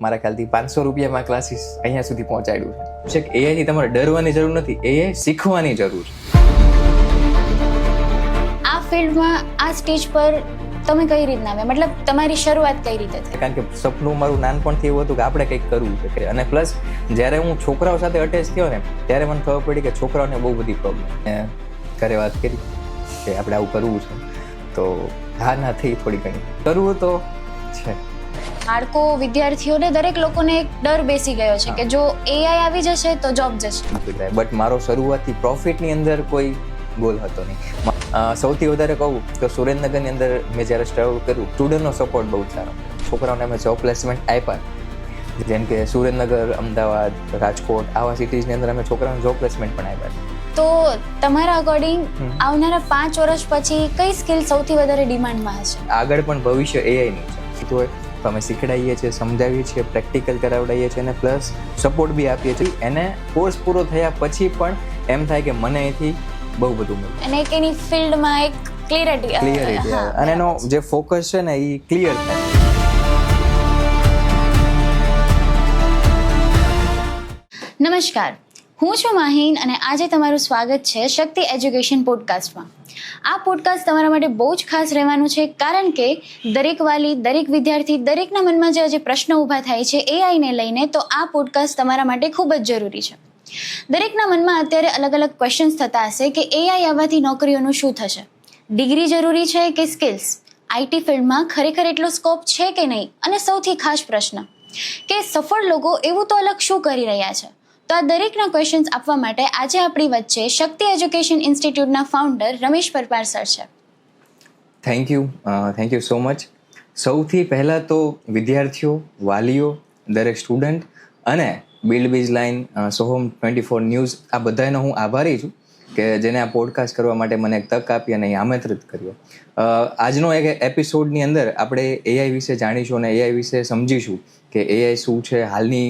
મારા ખ્યાલથી 500 રૂપિયામાં ક્લાસીસ અહીંયા સુધી પહોંચાડ્યું છે. એઆઈથી તમારે ડરવાની જરૂર નથી, એઆઈ શીખવાની જરૂર છે. આ ફિલ્ડમાં આ સ્ટેજ પર તમે કઈ રીતના આવ્યા, મતલબ તમારી શરૂઆત કઈ રીતે થઈ? કારણ કે સપનું મારું નાનપણથી એવું હતું કે આપણે કંઈક કરવું છે. અને પ્લસ જ્યારે હું છોકરાઓ સાથે અટેચ થયો ને ત્યારે મને ખબર પડી કે છોકરાઓને બહુ બધી પ્રોબ્લેમ. ઘરે વાત કરી કે આપણે આવું કરવું છે, તો હા ના થઈ થોડી ઘણી. કરવું તો છે. બાળકો, વિદ્યાર્થીઓને, દરેક લોકોને એક ડર બેસી ગયો છે કે જો એઆઈ આવી જશે તો જોબ જશે. બટ મારો શરૂઆતથી પ્રોફિટની અંદર કોઈ ગોલ હતો નહીં. સૌથી વધારે કહું તો સુરેન્દ્રનગરની અંદર મેં જ્યારે સ્ટ્રગલ કર્યું, સ્ટુડન્ટનો સપોર્ટ બહુ સારો. છોકરાઓને અમે જોબ પ્લેસમેન્ટ આપ્યા, જેમ કે સુરેન્દ્રનગર, અમદાવાદ, રાજકોટ આવા સિટીઝની અંદર અમે છોકરાઓને જોબ પ્લેસમેન્ટ પણ આપ્યા. તો તમારા અકોર્ડિંગ આવનારા 5 વર્ષ પછી કઈ સ્કિલ સૌથી વધારે ડિમાન્ડમાં હશે? આગળ પણ ભવિષ્ય એઆઈનું છે. તો અમે શીખડાવીએ છીએ, સમજાવીએ છીએ, પ્રેક્ટિકલ કરાવડાવીએ છીએ અને પ્લસ સપોર્ટ બી આપીએ છીએ. એને કોર્સ પૂરો થયા પછી પણ એમ થાય કે મને અહીંથી બહુ બધું મળ્યું અને એક એની ફિલ્ડમાં એક ક્લિયરિટી અને એનો જે ફોકસ છે ને એ ક્લિયર થાય. નમસ્કાર, હું છું માહીન અને આજે તમારું સ્વાગત છે શક્તિ એજ્યુકેશન પોડકાસ્ટમાં. આ પોડકાસ્ટ તમારા માટે બહુ જ ખાસ રહેવાનું છે, કારણ કે દરેક વાલી, દરેક વિદ્યાર્થી, દરેકના મનમાં જે આજે પ્રશ્ન ઊભા થાય છે એઆઈને લઈને, તો આ પોડકાસ્ટ તમારા માટે ખૂબ જ જરૂરી છે. દરેકના મનમાં અત્યારે અલગ અલગ ક્વેશ્ચન્સ થતા હશે કે એઆઈ આવવાથી નોકરીઓનું શું થશે? ડિગ્રી જરૂરી છે કે સ્કિલ્સ? આઈટી ફિલ્ડમાં ખરેખર એટલો સ્કોપ છે કે નહીં? અને સૌથી ખાસ પ્રશ્ન કે સફળ લોકો એવું તો અલગ શું કરી રહ્યા છે? તો આ દરેકના ક્વેશ્ચન્સ આપવા માટે આજે આપણી વચ્ચે શક્તિ એજ્યુકેશન ઇન્સ્ટિટ્યૂટના ફાઉન્ડર રમેશ પરમાર સર છે. Thank you so much. સૌથી પહેલાં તો વિદ્યાર્થીઓ, વાલીઓ, દરેક સ્ટુડન્ટ અને બિલ્ડ બીજ લાઇન, સોહમ 24 ન્યૂઝ, આ બધાનો હું આભારી છું કે જેને આ પોડકાસ્ટ કરવા માટે મને એક તક આપી અને અહીં આમંત્રિત કર્યો. આજનો એક એપિસોડની અંદર આપણે એઆઈ વિશે જાણીશું અને એઆઈ વિશે સમજીશું કે એઆઈ શું છે, હાલની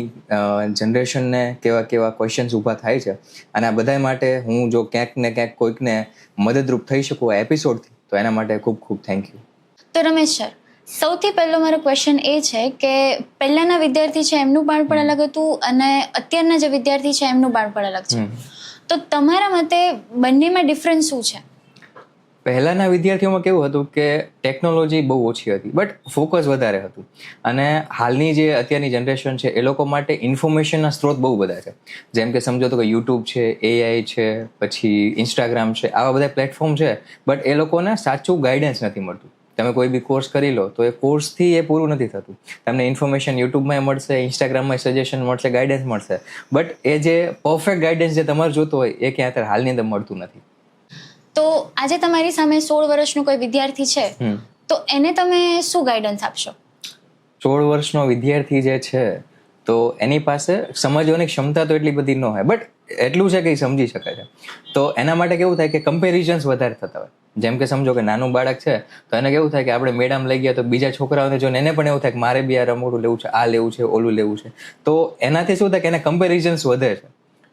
જનરેશનને કેવા કેવા ક્વેશ્ચન્સ ઊભા થાય છે. અને આ બધા માટે હું જો ક્યાંક ને ક્યાંક કોઈકને મદદરૂપ થઈ શકું આ એપિસોડથી, તો એના માટે ખૂબ ખૂબ થેન્ક યુ. તો રમેશ સર, સૌથી પહેલો મારો ક્વેશ્ચન એ છે કે પહેલાના વિદ્યાર્થી છે એમનું બાળપણ અલગ હતું અને અત્યારના જે વિદ્યાર્થી છે એમનું બાળપણ અલગ છે, તો તમારા મતે બંનેમાં ડિફરન્સ શું છે? પહેલાના વિદ્યાર્થીઓમાં કેવું હતું કે ટેકનોલોજી બહુ ઓછી હતી, બટ ફોકસ વધારે હતું. અને હાલની જે અત્યારની જનરેશન છે એ લોકો માટે ઇન્ફોર્મેશનના સ્ત્રોત બહુ બધા છે. જેમ કે સમજો તો કે યુટ્યુબ છે, એઆઈ છે, પછી ઇન્સ્ટાગ્રામ છે, આવા બધા પ્લેટફોર્મ છે, બટ એ લોકોને સાચું ગાઈડન્સ નથી મળતું. તમે કોઈ બી કોર્સ કરી લો તો એ કોર્સથી એ પૂરું નથી થતું. તમને ઇન્ફોર્મેશન યુટ્યુબમાં મળશે, ઇન્સ્ટાગ્રામમાં સજેશન મળશે, ગાઈડન્સ મળશે, બટ એ જે પરફેક્ટ ગાઈડન્સ જે તમારે જોતો હોય એ ક્યાં અત્યારે હાલની અંદર મળતું નથી. તો આજે તમારી સામે 16 વર્ષનો કોઈ વિદ્યાર્થી છે, તો એને તમે શું ગાઈડન્સ આપશો? 16 વર્ષનો વિદ્યાર્થી જે છે તો એની પાસે સમજવાની ક્ષમતા તો એટલી બધી ન હોય, બટ એટલું છે કે એ સમજી શકે છે. તો એના માટે કેવું થાય કે કમ્પેરિઝન્સ વધારે થતા હોય. જેમ કે સમજો કે નાનું બાળક છે તો એને કેવું થાય કે આપણે મેડમ લઈ ગયા તો બીજા છોકરાઓને જોઈને એને પણ એવું થાય કે મારે બી આ રમકડું લેવું છે, આ લેવું છે, ઓલું લેવું છે. તો એનાથી શું થાય કે એને કમ્પેરિઝન્સ વધે છે.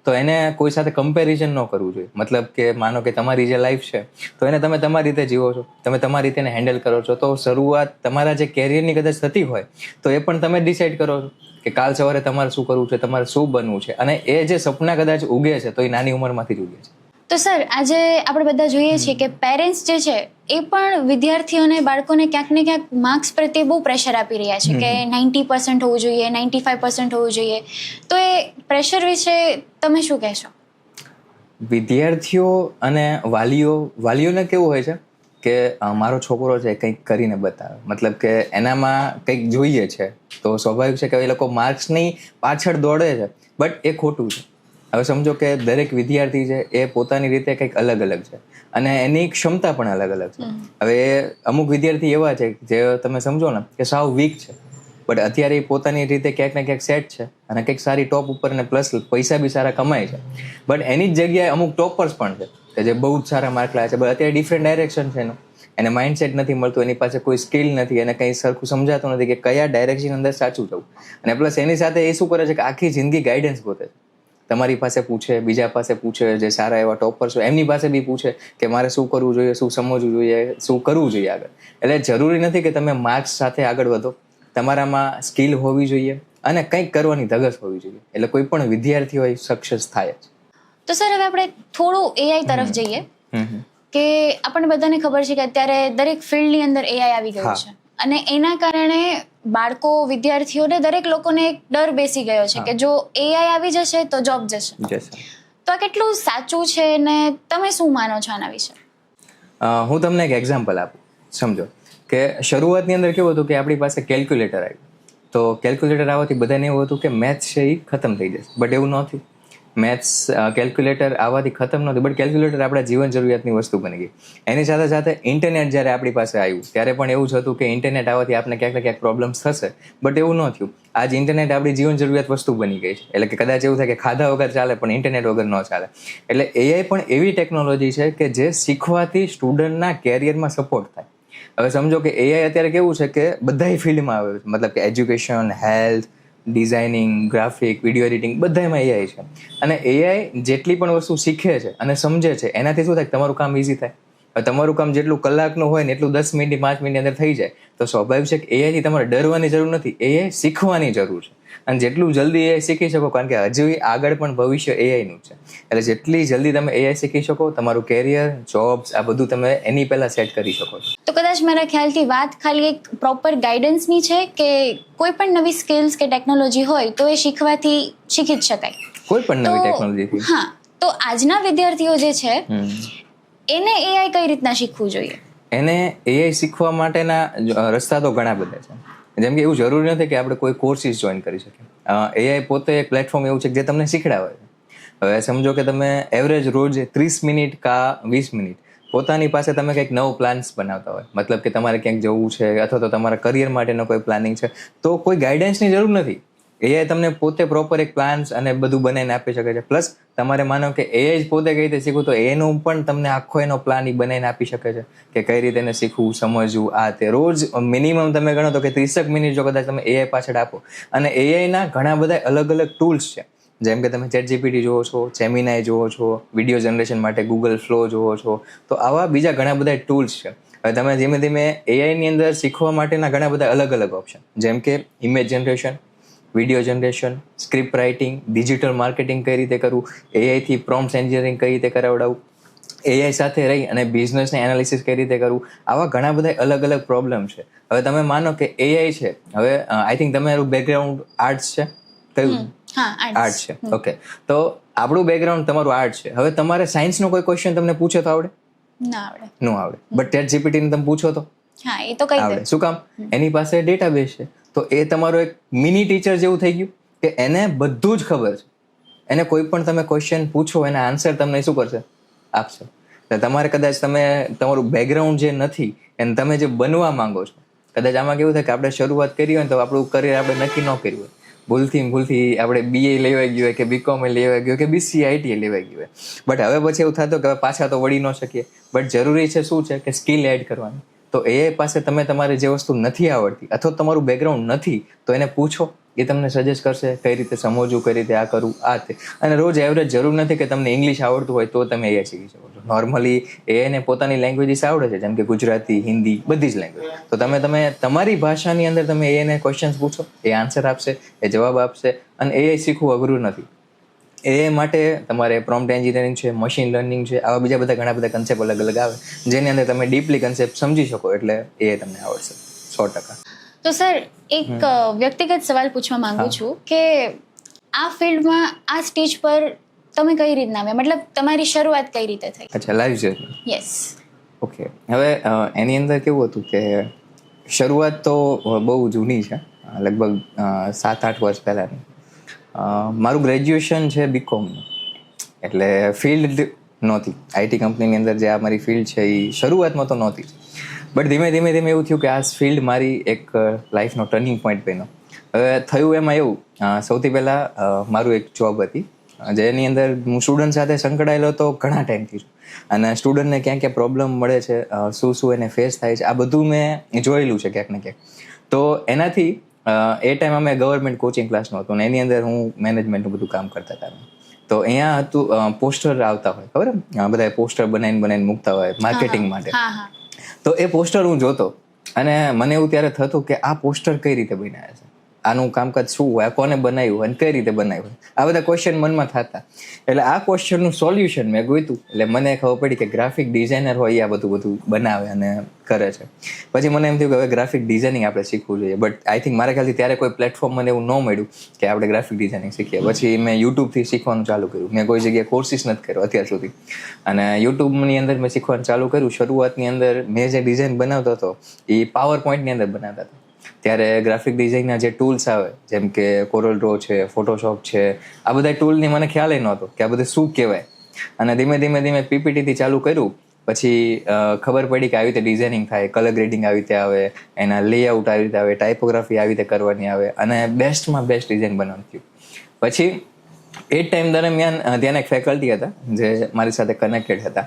તો એને કોઈ સાથે કમ્પેરિઝન ન કરવું જોઈએ. મતલબ કે માનો કે તમારી જે લાઈફ છે તો એને તમે તમારી રીતે જીવો છો, તમે તમારી રીતે એને હેન્ડલ કરો છો. તો શરૂઆત તમારા જે કેરિયરની કદાચ થતી હોય તો એ પણ તમે ડિસાઈડ કરો છો કે કાલ સવારે તમારે શું કરવું છે, તમારે શું બનવું છે. અને એ જે સપના કદાચ ઉગે છે તો એ નાની ઉંમરમાંથી જ ઉગે છે. તો સર, આજે આપણે બધા જોઈએ છીએ કે પેરેન્ટ્સ જે છે એ પણ વિદ્યાર્થીઓને, બાળકોને ક્યાંક ને ક્યાંક માર્ક્સ પ્રત્યે બહુ પ્રેશર આપી રહ્યા છે કે 90% હોવું જોઈએ, 95% હોવું જોઈએ. તો એ પ્રેશર વિશે તમે શું કહેશો? વિદ્યાર્થીઓ અને વાલીઓને કેવું હોય છે કે મારો છોકરો છે કંઈક કરીને બતાવે, મતલબ કે એનામાં કંઈક જોઈએ છે, તો સ્વાભાવિક છે કે એ લોકો માર્ક્સની પાછળ દોડે છે, બટ એ ખોટું છે. હવે સમજો કે દરેક વિદ્યાર્થી છે એ પોતાની રીતે કંઈક અલગ અલગ છે અને એની ક્ષમતા પણ અલગ અલગ છે. હવે અમુક વિદ્યાર્થી એવા છે જે તમે સમજો ને કે સાવ વીક છે, બટ અત્યારે એ પોતાની રીતે ક્યાંક ને ક્યાંક સેટ છે અને કંઈક સારી ટોપ ઉપર ને પ્લસ પૈસા બી સારા કમાય છે. બટ એની જ જગ્યાએ અમુક ટોપર્સ પણ છે કે જે બહુ જ સારા માર્ક લાવે છે, બટ અત્યારે ડિફરન્ટ ડાયરેક્શન છે એનું. એને માઇન્ડસેટ નથી મળતું, એની પાસે કોઈ સ્કિલ નથી, એને કંઈ સરખું સમજાતું નથી કે કયા ડાયરેક્શન અંદર સાચું જવું. અને પ્લસ એની સાથે એ શું કરે છે કે આખી જિંદગી ગાઈડન્સ ગોતે છે. તમારી પાસે પૂછે, બીજા પાસે પૂછે, જે સારા એવા ટોપર્સ હોય એમની પાસે બી પૂછે કે મારે શું કરવું જોઈએ, શું સમજવું જોઈએ, શું કરવું જોઈએ આગળ. એટલે જરૂરી નથી કે તમે માર્ક્સ સાથે આગળ વધો, તમારામાં સ્કિલ હોવી જોઈએ, અને કંઈક કરવાની ધગસ હોવી જોઈએ, એટલે કોઈ પણ વિદ્યાર્થી હોય સક્સેસ થાય જ. તો સર હવે આપણે થોડું એઆઈ તરફ જઈએ કે આપણને બધાને ખબર છે કે અત્યારે દરેક ફિલ્ડની અંદર એઆઈ આવી ગયું છે અને એના કારણે બાળકો વિદ્યાર્થીઓને દરેક લોકોને એક ડર બેસી ગયો છે કે જો એઆઈ આવી જશે તો જોબ જશે. તો આ કેટલું સાચું છે ને તમે શું માનો છો આના વિશે? હું તમને એક એક્ઝામ્પલ આપું. સમજો કે શરૂઆતની અંદર કેવું હતું કે આપણી પાસે કેલ્ક્યુલેટર આવ્યું, તો કેલ્ક્યુલેટર આવવાથી બધાને એવું હતું કે મેથ્સ છે એ ખતમ થઈ જશે, બટ એવું નહોતું. મેથ્સ કેલ્ક્યુલેટર આવવાથી ખતમ નહોતું, બટ કેલ્ક્યુલેટર આપણા જીવન જરૂરિયાતની વસ્તુ બની ગઈ. એની સાથે સાથે ઇન્ટરનેટ જ્યારે આપણી પાસે આવ્યું ત્યારે પણ એવું જ હતું કે ઇન્ટરનેટ આવવાથી આપણે ક્યાંક ને ક્યાંક પ્રોબ્લેમ્સ થશે, બટ એવું ન થયું. આજ ઇન્ટરનેટ આપણી જીવન જરૂરિયાત વસ્તુ બની ગઈ છે, એટલે કે કદાચ એવું થાય કે ખાધા વગર ચાલે પણ ઇન્ટરનેટ વગર ન ચાલે. એટલે એઆઈ પણ એવી ટેકનોલોજી છે કે જે શીખવાથી સ્ટુડન્ટના કેરિયરમાં સપોર્ટ થાય. હવે સમજો કે એઆઈ અત્યારે કેવું છે કે બધાય ફિલ્ડમાં આવે છે, મતલબ કે education, health, designing, graphic, video editing બધામાં એઆઈ છે. અને એઆઈ જેટલી પણ વસ્તુ શીખે છે અને સમજે છે એનાથી શું થાય, તમારું કામ ઇઝી થાય. તમારું કામ જેટલું કલાકનું હોય ને એટલું 10 મિનિટ 5 મિનિટની અંદર થઈ જાય. તો સ્વાભાવિક છે કે એઆઈથી તમારે ડરવાની જરૂર નથી, એઆઈ શીખવાની જરૂર છે. અને જેટલું જલ્દી એઆઈ શીખી શકો, કારણ કે હજી આગળ પણ ભવિષ્ય એઆઈનું છે, એટલે જેટલી જલ્દી તમે એઆઈ શીખી શકો, તમારું કેરિયર, જોબ્સ, આ બધું તમે એની પહેલા સેટ કરી શકો છો. તો કદાચ મારા ખ્યાલથી વાત ખાલી એક પ્રોપર ગાઈડન્સની છે કે કોઈ પણ નવી સ્કિલ્સ કે ટેકનોલોજી હોય તો એ શીખવાથી શીખી જ શકાય, કોઈ પણ નવી ટેકનોલોજીથી. હા, તો આજના વિદ્યાર્થીઓ જે છે એને એઆઈ કઈ રીતના શીખવું જોઈએ? એને એઆઈ શીખવા માટેના રસ્તા તો ઘણા બધા છે. જેમ કે એવું જરૂરી નથી કે આપણે કોઈ કોર્સિસ જોઈન કરી શકીએ. એઆઈ પોતે એક પ્લેટફોર્મ એવું છે જે તમને શીખડાવે છે. હવે સમજો કે તમે એવરેજ રોજ 30 મિનિટ કા 20 મિનિટ પોતાની પાસે તમે કંઈક નવો પ્લાન્સ બનાવતા હોય, મતલબ કે તમારે ક્યાંક જવું છે અથવા તો તમારા કરિયર માટેનો કોઈ પ્લાનિંગ છે, તો કોઈ ગાઈડન્સની જરૂર નથી. એઆઈ તમને પોતે પ્રોપર એક પ્લાન્સ અને બધું બનાવીને આપી શકે છે. પ્લસ તમારે માનો કે એઆઈ જ પોતે કઈ રીતે શીખવું, તો એનું પણ તમને આખો એનો પ્લાન બનાવીને આપી શકે છે કે કઈ રીતે એને શીખવું, સમજવું. આ તે રોજ મિનિમમ તમે ગણો તો કે 30 મિનિટ જો કદાચ તમે એઆઈ પાછળ આપો. અને એઆઈના ઘણા બધા અલગ અલગ ટૂલ્સ છે, જેમ કે તમે ChatGPT જોવો છો, જેમિનાઈ જોવો છો, વિડીયો જનરેશન માટે Google Flow જોવો છો, તો આવા બીજા ઘણા બધા ટૂલ્સ છે. હવે તમે ધીમે ધીમે એઆઈની અંદર શીખવા માટેના ઘણા બધા અલગ અલગ ઓપ્શન, જેમ કે image generation, video generation, script writing, digital marketing કઈ રીતે કરવું, એઆઈથી પ્રોમ્પ્ટ એન્જિનિયરિંગ કઈ રીતે કરાવડાવવું, એઆઈ સાથે રહી અને બિઝનેસને એનાલિસિસ કઈ રીતે કરવું, આવા ઘણા બધા અલગ અલગ પ્રોબ્લેમ છે. હવે તમે માનો કે એઆઈ છે, હવે આઈ થિંક તમારું બેકગ્રાઉન્ડ આર્ટ્સ છે, કયું? આર્ટ છે. ઓકે, તો આપણું બેકગ્રાઉન્ડ તમારું આર્ટ છે. હવે તમારે સાયન્સનો કોઈ ક્વેશ્ચન તમને પૂછે તો આવડે? ન આવડે. બટ ChatGPT ને તમે પૂછો તો આવડે. શું કામ? એની પાસે ડેટાબેઝ છે. તો એ તમારો એક મિની ટીચર જેવું થઈ ગયું કે એને બધું જ ખબર છે. એને કોઈ પણ તમે ક્વેશ્ચન પૂછો, એના આન્સર તમને શું કરશે? આપશે. તમારે કદાચ તમારું બેકગ્રાઉન્ડ જે નથી અને તમે જે બનવા માંગો છો, કદાચ આમાં કેવું થાય કે આપણે શરૂઆત કરી હોય તો આપણું કરિયર આપણે નક્કી ન કર્યું હોય, ભૂલથી આપણે BA લેવાઈ ગયું હોય કે BCom લેવાઈ ગયું કે BCA ITA લેવાઈ ગયું હોય, બટ હવે પછી એવું થતું કે પાછા તો વળી ન શકીએ. બટ જરૂરી છે શું છે કે સ્કિલ એડ કરવાની. તો એઆઈ પાસે તમારે જે વસ્તુ નથી આવડતી અથવા તમારું બેકગ્રાઉન્ડ નથી, તો એને પૂછો, એ તમને સજેસ્ટ કરશે કઈ રીતે સમજવું, કઈ રીતે આ કરવું, આ તે. અને રોજ એવરેજ જરૂર નથી કે તમને ઇંગ્લિશ આવડતું હોય તો તમે એઆઈ શીખી શકો છો. નોર્મલી એઆઈને પોતાની લેંગ્વેજીસ આવડે છે, જેમ કે ગુજરાતી, હિન્દી, બધી જ લેંગ્વેજ. તો તમે તમારી ભાષાની અંદર તમે એઆઈને ક્વેશ્ચન્સ પૂછો, એ આન્સર આપશે, એ જવાબ આપશે. અને એઆઈ શીખવું અઘરું નથી. એ માટે તમારે પ્રોમ્પ્ટ એન્જિનિયરિંગ છે, મશીન લર્નિંગ છે, આવા બીજા બધા ઘણા બધા કન્સેપ્ટ અલગ અલગ આવે, જેની અંદર તમે ડીપલી કન્સેપ્ટ સમજી શકો, એટલે એ તમને આવડશે 100%. તો સર એક વ્યક્તિગત સવાલ પૂછવા માંગુ છું કે આ ફિલ્ડમાં આ સ્ટેજ પર તમે કઈ રીતના આવ્યા, મતલબ તમારી શરૂઆત કઈ રીતે થઈ? અચ્છા, લાઈવ જર્ની. યસ. ઓકે, હવે એની અંદર કેવું હતું કે શરૂઆત તો બહુ જૂની છે, લગભગ 7-8 વર્ષ પહેલાંની. મારું ગ્રેજ્યુએશન છે BComનું, એટલે ફિલ્ડ નહોતી. આઈટી કંપનીની અંદર જે આ મારી ફિલ્ડ છે એ શરૂઆતમાં તો નહોતી, બટ ધીમે ધીમે એવું થયું કે આ ફિલ્ડ મારી એક લાઈફનો ટર્નિંગ પોઈન્ટ બન્યો. હવે થયું એમાં એવું, સૌથી પહેલાં મારું એક જોબ હતી જેની અંદર હું સ્ટુડન્ટ સાથે સંકળાયેલો હતો ઘણા ટાઈમથી છું, અને સ્ટુડન્ટને ક્યાં ક્યાં પ્રોબ્લેમ મળે છે, શું એને ફેસ થાય છે, આ બધું મેં જોયેલું છે ક્યાંક ને ક્યાંક. તો એનાથી એ ટાઈમ અમે ગવર્મેન્ટ કોચિંગ ક્લાસનો હતો ને એની અંદર હું મેનેજમેન્ટનું બધું કામ કરતા હતા. તો અહીંયા હતું પોસ્ટર આવતા હોય, ખબર બધા પોસ્ટર બનાવીને મૂકતા હોય માર્કેટિંગ માટે. તો એ પોસ્ટર હું જોતો અને મને એવું ત્યારે થતું કે આ પોસ્ટર કઈ રીતે બનાવ્યા છે, આનું કામકાજ શું હોય, આ કોને બનાવ્યું અને કઈ રીતે બનાવ્યું, આ બધા ક્વેશ્ચન મનમાં થતા. એટલે આ ક્વેશ્ચનનું સોલ્યુશન મેં ગોઈતું. એટલે મને ખબર પડી કે ગ્રાફિક ડિઝાઇનર હોય આ બધું બનાવે અને કરે છે. પછી મને એમ થયું કે હવે ગ્રાફિક ડિઝાઇનિંગ આપણે શીખવું જોઈએ. બટ આઈ થિંક મારા ખ્યાલથી ત્યારે કોઈ પ્લેટફોર્મ મને એવું ન મળ્યું કે આપણે ગ્રાફિક ડિઝાઇનિંગ શીખીએ. પછી મેં યુટ્યુબથી શીખવાનું ચાલુ કર્યું. મેં કોઈ જગ્યાએ કોર્સિસ નથી કર્યો અત્યાર સુધી. અને યુટ્યુબની અંદર મેં શીખવાનું ચાલુ કર્યું. શરૂઆતની અંદર મેં જે ડિઝાઇન બનાવતો હતો એ પાવર પોઈન્ટની અંદર બનાવતા હતા. ત્યારે ગ્રાફિક ડિઝાઇનના જે ટૂલ્સ આવે જેમ કે કોરલ ડ્રો છે, ફોટોશોપ છે, આ બધા ટૂલની મને ખ્યાલ નહોતો કે આ બધું શું કહેવાય. અને ધીમે પીપીટીથી ચાલુ કર્યું. પછી ખબર પડી કે આવી રીતે ડિઝાઇનિંગ થાય, કલર ગ્રેડિંગ આવી રીતે આવે, એના લેઆઉટ આવી રીતે આવે, ટાઇપોગ્રાફી આવી રીતે કરવાની આવે અને બેસ્ટમાં બેસ્ટ ડિઝાઇન બનાવવાનું થયું. પછી એ ટાઈમ દરમિયાન ત્યાં એક ફેકલ્ટી હતા જે મારી સાથે કનેક્ટેડ હતા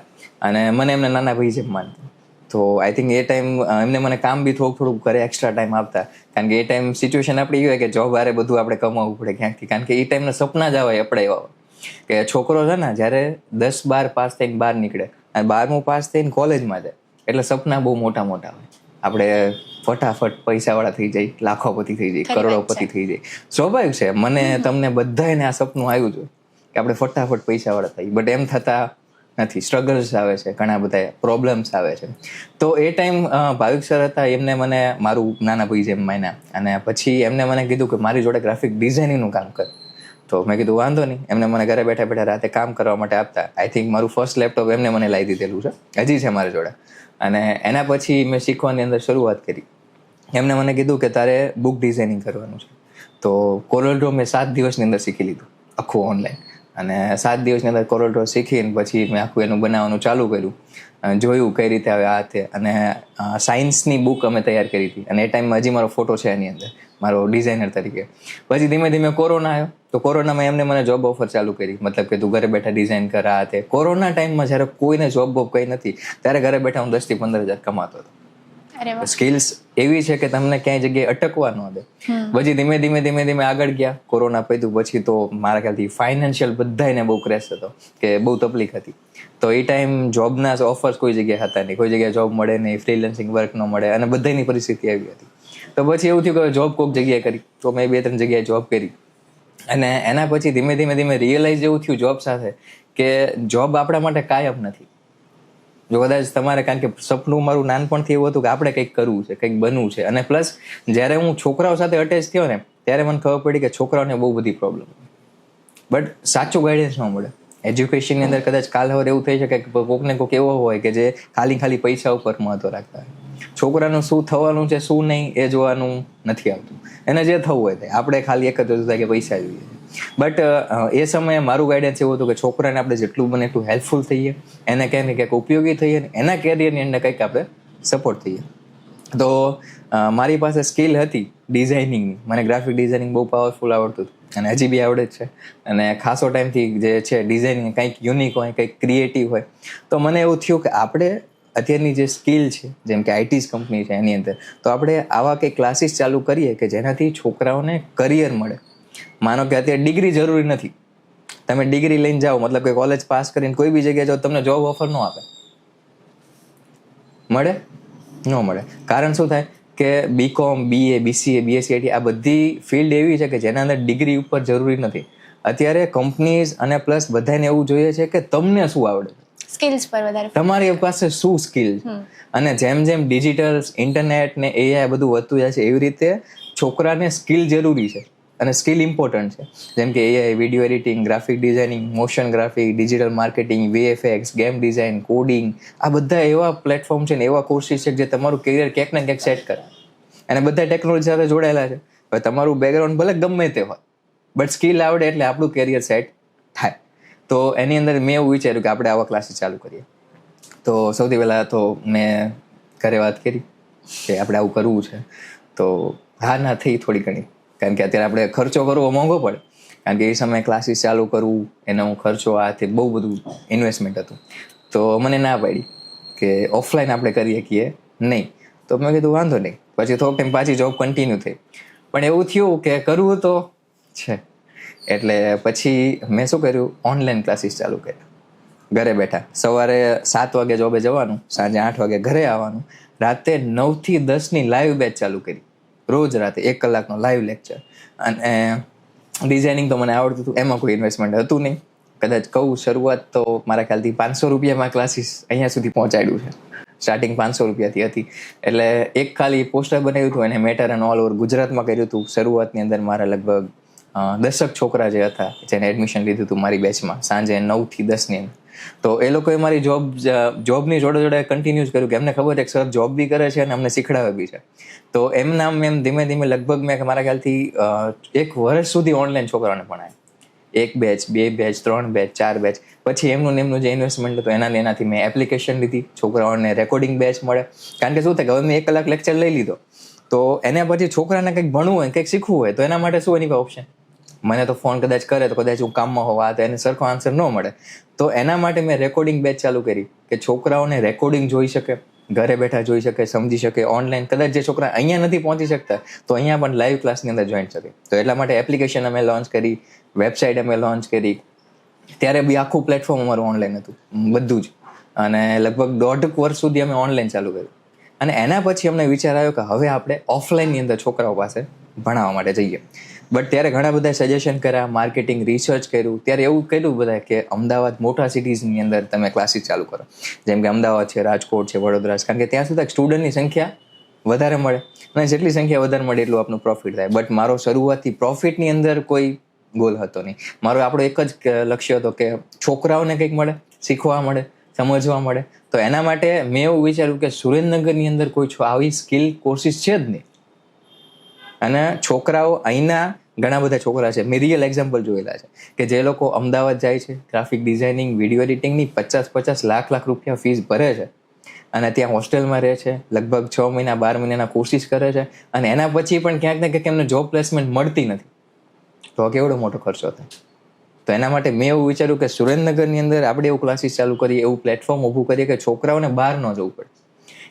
અને મને એમને નાના ભાઈ જેમ માનતા. તો આઈ થિંક એ ટાઈમ એમને મને કામ બી થોડુંક ઘરે એક્સ્ટ્રા ટાઈમ આપતા. કારણ કે એ ટાઈમ સિચ્યુએશન આપણી એ હોય કે જોબ હારે બધું આપણે કમાવવું પડે ક્યાંકથી. કારણ કે એ ટાઈમના સપના જ આવે આપણે એવા કે છોકરો છે ને જ્યારે 10-12 પાસ થઈને બહાર નીકળે અને 12મું પાસ થઈને કોલેજમાં જાય એટલે સપના બહુ મોટા હોય. આપણે ફટાફટ પૈસાવાળા થઈ જાય, લાખોપતિ થઈ જાય, કરોડોપતિ થઈ જાય. સ્વાભાવિક છે, મને તમને બધાને આ સપનું આવ્યું છે કે આપણે ફટાફટ પૈસાવાળા થઈ. બટ એમ થતા નથી. સ્ટ્રગલ્સ આવે છે, ઘણા બધા પ્રોબ્લેમ્સ આવે છે. તો એ ટાઈમ ભાવિક સર હતા, એમને મને મારું નાના ભાઈ જેમ માન્યા અને પછી એમને મને કીધું કે મારી જોડે ગ્રાફિક ડિઝાઇનિંગનું કામ કર. તો મેં કીધું વાંધો નહીં. એમને મને ઘરે બેઠા રાતે કામ કરવા માટે આપતા. આઈ થિંક મારું ફર્સ્ટ લેપટોપ એમને મને લાવી દીધેલું છે, હજી છે મારી જોડે. અને એના પછી મેં શીખવાની અંદર શરૂઆત કરી. એમને મને કીધું કે તારે બુક ડિઝાઇનિંગ કરવાનું છે. તો કોરલ ડ્રો મેં 7 દિવસની અંદર શીખી લીધું આખું ઓનલાઈન. અને 7 દિવસની અંદર કોરલ ડ્રો શીખીને પછી મેં આખું એનું બનાવવાનું ચાલુ કર્યું. જોયું કઈ રીતે આવે આ તે. અને સાયન્સની બુક અમે તૈયાર કરી હતી અને એ ટાઈમમાં હજી મારો ફોટો છે એની અંદર, મારો ડિઝાઇનર તરીકે. પછી ધીમે કોરોના આવ્યો. તો કોરોનામાં એમને મને જોબ ઓફર ચાલુ કરી. મતલબ કે તું ઘરે બેઠા ડિઝાઇન કર આ તે. કોરોના ટાઈમમાં જ્યારે કોઈને જોબ બોબ કંઈ નથી ત્યારે ઘરે બેઠા હું 10 થી 15 હજાર કમાતો હતો. સ્કિલ્સ એવી છે કે તમને ક્યાંય જગ્યાએ અટકવા ન દે. પછી ધીમે આગળ ગયા. કોરોના પત્યું પછી તો મારા ખ્યાલથી ફાઇનાન્શિયલ બધાને બહુ ક્રેશ હતો કે બહુ તકલીફ હતી. તો એ ટાઈમ જોબના ઓફર્સ કોઈ જગ્યાએ હતા નહીં, કોઈ જગ્યાએ જોબ મળે નહીં, ફ્રીલેન્સિંગ વર્ક ન મળે અને બધાની પરિસ્થિતિ આવી હતી. તો પછી એવું થયું કે જોબ કોઈક જગ્યાએ કરી. તો મેં 2-3 જગ્યાએ જોબ કરી અને એના પછી ધીમે રિયલાઇઝ એવું થયું જોબ સાથે કે જોબ આપણા માટે કાયમ નથી. જો કદાચ તમારે, કારણ કે સપનું મારું નાનપણથી એવું હતું કે આપણે કંઈક કરવું છે, કંઈક બનવું છે. અને પ્લસ જ્યારે હું છોકરાઓ સાથે અટેચ થયો ને ત્યારે મને ખબર પડી કે છોકરાઓને બહુ બધી પ્રોબ્લેમ, બટ સાચું ગાઈડન્સ ન મળે. એજ્યુકેશનની અંદર કદાચ કાલ હવે એવું થઈ શકે કે કોઈકને કોઈક એવો હોય કે જે ખાલી પૈસા ઉપર મહત્વ રાખતા હોય. છોકરાનું શું થવાનું છે શું નહીં એ જોવાનું નથી આવતું. એને જે થવું હોય તે. આપણે ખાલી એક જ વસ્તુ થાય કે પૈસા જોઈએ. બટ એ સમયે મારું ગાઈડન્સ એવું હતું કે છોકરાને આપણે જેટલું બને એટલું હેલ્પફુલ થઈએ, એને ક્યાંક ને ક્યાંક ઉપયોગી થઈએ ને એના કેરિયરની અંદર કંઈક આપણે સપોર્ટ થઈએ. તો મારી પાસે સ્કિલ હતી ડિઝાઇનિંગની. મને ગ્રાફિક ડિઝાઇનિંગ બહુ પાવરફુલ આવડતું હતું અને હજી બી આવડે જ છે. અને ખાસો ટાઈમથી જે છે ડિઝાઇનિંગ કંઈક યુનિક હોય, કંઈક ક્રિએટિવ હોય. તો મને એવું થયું કે આપણે અત્યારની જે સ્કિલ છે, જેમ કે આઈટીઝ કંપની છે એની અંદર, તો આપણે આવા કંઈક ક્લાસીસ ચાલુ કરીએ કે જેનાથી છોકરાઓને કરિયર મળે. માનો કે અત્યારે ડિગ્રી જરૂરી નથી. તમે ડિગ્રી લઈને જાઓ, મતલબ કે કોલેજ પાસ કરીને કોઈ બી જગ્યાએ જાઓ, તમને જોબ ઓફર ન આપે. મળે? ન મળે. કારણ શું થાય કે BCom, BA, BCA, BSc આ બધી ફિલ્ડ એવી છે કે જેના અંદર ડિગ્રી ઉપર જરૂરી નથી. અત્યારે કંપનીઝ અને પ્લસ બધાને એવું જોઈએ છે કે તમને શું આવડે, સ્કિલ્સ પર વધારે, તમારી પાસે શું સ્કિલ છે. અને જેમ ડિજિટલ, ઇન્ટરનેટ ને AI બધું વધતું જાય છે એવી રીતે છોકરાને સ્કિલ જરૂરી છે અને સ્કિલ ઇમ્પોર્ટન્ટ છે. જેમ કે AI, video editing, graphic designing, motion graphic, digital marketing, VFX, game design, coding, આ બધા એવા પ્લેટફોર્મ છે ને એવા કોર્સિસ છે જે તમારું કેરિયર ક્યાંક ને ક્યાંક સેટ કરે. અને બધા ટેકનોલોજી સાથે જોડાયેલા છે. હવે તમારું બેકગ્રાઉન્ડ ભલે ગમે તે હોય, બટ સ્કિલ આવડે એટલે આપણું કેરિયર સેટ થાય. તો એની અંદર મેં એવું વિચાર્યું કે આપણે આવા ક્લાસીસ ચાલુ કરીએ. તો સૌથી પહેલાં તો મેં ઘરે વાત કરી કે આપણે આવું કરવું છે. તો હા ના થઈ થોડી ઘણી. કારણ કે અત્યારે આપણે ખર્ચો કરવો મોંઘો પડે. કારણ કે એ સમયે ક્લાસીસ ચાલુ કરવું, એનો ખર્ચો આ તે બહુ બધું ઇન્વેસ્ટમેન્ટ હતું. તો મને ના પાડી કે ઓફલાઈન આપણે કરી શકીએ નહીં. તો મેં કીધું વાંધો નહીં. પછી થોડોક ટાઈમ પાછી જોબ કન્ટિન્યુ થઈ. પણ એવું થયું કે કરવું તો છે. એટલે પછી મેં શું કર્યું, ઓનલાઈન ક્લાસીસ ચાલુ કર્યા. ઘરે બેઠા સવારે 7 વાગે જોબે જવાનું, સાંજે 8 વાગે ઘરે આવવાનું. રાતે 9 થી 10 ની લાઈવ બેચ ચાલુ કરી. રોજ રાતે 1 કલાકનો લાઈવ લેક્ચર. અને ડિઝાઇનિંગ તો મને આવડતું હતું, એમાં કોઈ ઇન્વેસ્ટમેન્ટ હતું નહીં. કદાચ કહું શરૂઆત તો મારા ખ્યાલથી 500 રૂપિયામાં ક્લાસીસ અહીંયા સુધી પહોંચાડ્યું છે. સ્ટાર્ટિંગ 500 રૂપિયાથી હતી. એટલે એક ખાલી પોસ્ટર બનાવ્યું હતું અને મેટર એન્ડ ઓલ ઓવર ગુજરાતમાં કર્યું હતું. શરૂઆતની અંદર મારા લગભગ 10 છોકરા જે હતા જેને એડમિશન લીધું હતું મારી બેચમાં સાંજે 9 થી 10 ની અંદર. તો એ લોકોએ મારી જોબની જોડે જોડે કન્ટિન્યુઝ કર્યું કે એમને ખબર છે કે સર જોબ બી કરે છે અને અમને શીખડાવે બી છે. તો એમના એમ ધીમે ધીમે લગભગ મેં મારા ખ્યાલથી 1 વર્ષ સુધી ઓનલાઈન છોકરાઓને ભણાય. 1 બેચ, 2 બેચ, 3 બેચ, 4 બેચ. પછી એમનું જે ઇન્વેસ્ટમેન્ટ હતું એનાથી મેં એપ્લિકેશન લીધી. છોકરાઓને રેકોર્ડિંગ બેચ મળે. કારણ કે શું થાય કે હવે મેં 1 કલાક લેક્ચર લઈ લીધો તો એના પછી છોકરાને કંઈક ભણવું હોય, કંઈક શીખવું હોય તો એના માટે શું એની ઓપ્શન? મને તો ફોન કદાચ કરે તો કદાચ હું કામમાં હોવા તો એને સરખો આન્સર ન મળે. તો એના માટે મેં રેકોર્ડિંગ બેચ ચાલુ કરી કે છોકરાઓને રેકોર્ડિંગ જોઈ શકે, ઘરે બેઠા જોઈ શકે, સમજી શકે. ઓનલાઈન કદાચ જે છોકરા અહીંયા નથી પહોંચી શકતા તો અહીંયા પણ લાઈવ ક્લાસની અંદર જોઈન શકે. તો એટલા માટે એપ્લિકેશન અમે લોન્ચ કરી, વેબસાઇટ અમે લોન્ચ કરી. ત્યારે બી આખું પ્લેટફોર્મ અમારું ઓનલાઈન હતું બધું જ. અને લગભગ 1.5 વર્ષ સુધી અમે ઓનલાઈન ચાલુ કર્યું. અને એના પછી અમને વિચાર આવ્યો કે હવે આપણે ઓફલાઈનની અંદર છોકરાઓ પાસે ભણાવવા માટે જઈએ. બટ ત્યારે ઘણા બધા સજેશન કર્યા, માર્કેટિંગ રિસર્ચ કર્યું. ત્યારે એવું કર્યું બધા કે અમદાવાદ મોટા સિટીઝની અંદર તમે ક્લાસીસ ચાલુ કરો, જેમ કે અમદાવાદ છે, રાજકોટ છે, વડોદરા છે. કારણ કે ત્યાં સુધી સ્ટુડન્ટની સંખ્યા વધારે મળે અને જેટલી સંખ્યા વધારે મળે એટલું આપણું પ્રોફિટ થાય. બટ મારો શરૂઆતથી પ્રોફિટની અંદર કોઈ ગોલ હતો નહીં. મારો આપણો એક જ લક્ષ્ય હતો કે છોકરાઓને કંઈક મળે, શીખવા મળે, સમજવા મળે. તો એના માટે મેં એવું વિચાર્યું કે સુરેન્દ્રનગરની અંદર કોઈ આવી સ્કિલ કોર્સિસ છે જ નહીં. અને છોકરાઓ અહીંના ઘણા બધા છોકરા છે, મેં રિયલ એક્ઝામ્પલ જોયેલા છે કે જે લોકો અમદાવાદ જાય છે, ગ્રાફિક ડિઝાઇનિંગ, વિડીયો એડિટિંગની 50-50 લાખ રૂપિયા ફીસ ભરે છે અને ત્યાં હોસ્ટેલમાં રહે છે, લગભગ 6 મહિના 12 મહિનાના કોર્સિસ કરે છે અને એના પછી પણ ક્યાંક ને ક્યાંક એમને જોબ પ્લેસમેન્ટ મળતી નથી. તો કેવડો મોટો ખર્ચો થાય. તો એના માટે મેં એવું વિચાર્યું કે સુરેન્દ્રનગરની અંદર આપણે એવું ક્લાસીસ ચાલુ કરીએ, એવું પ્લેટફોર્મ ઊભું કરીએ કે છોકરાઓને બહાર ન જવું પડે.